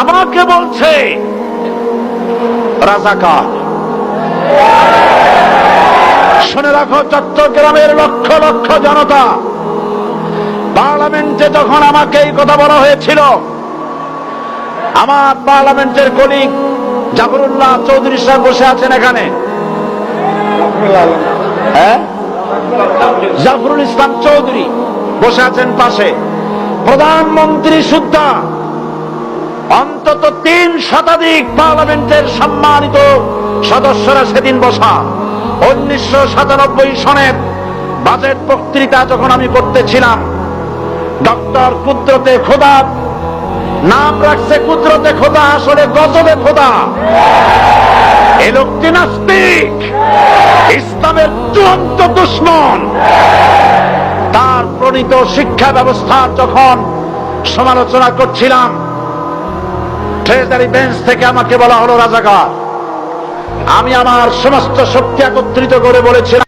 আমাকে বলছে রাজাকার। শুনে রাখো, চট্টগ্রামের লক্ষ লক্ষ জনতা, পার্লামেন্টে যখন আমাকে এই কথা বলা হয়েছিল, আমার পার্লামেন্টের কলিগ জাফরুল্লাহ চৌধুরী সাহেব বসে আছেন এখানে, হ্যাঁ, জাফরুল ইসলাম চৌধুরী বসে আছেন পাশে, প্রধানমন্ত্রী সুদ্ধা, অন্তত 3 শতাধিক পার্লামেন্টের সম্মানিত সদস্যরা সেদিন বসা। 1997 সনের বাজেট বক্তৃতা যখন আমি করতেছিলাম, ডক্টর কুদরতে খোদা, নাম রাখছে কুদরতে খোদা, আসলে গজবে খোদা। এ লোকটি নাস্তিক, ইসলামের চূড়ান্ত দুশমন। তার প্রণীত শিক্ষা ব্যবস্থার যখন সমালোচনা করছিলাম, ট্রেজারি বেঞ্চ থেকে আমাকে বলা হলো রাজাকার। আমি আমার সমস্ত শক্তি একত্রিত করে বলেছিলাম,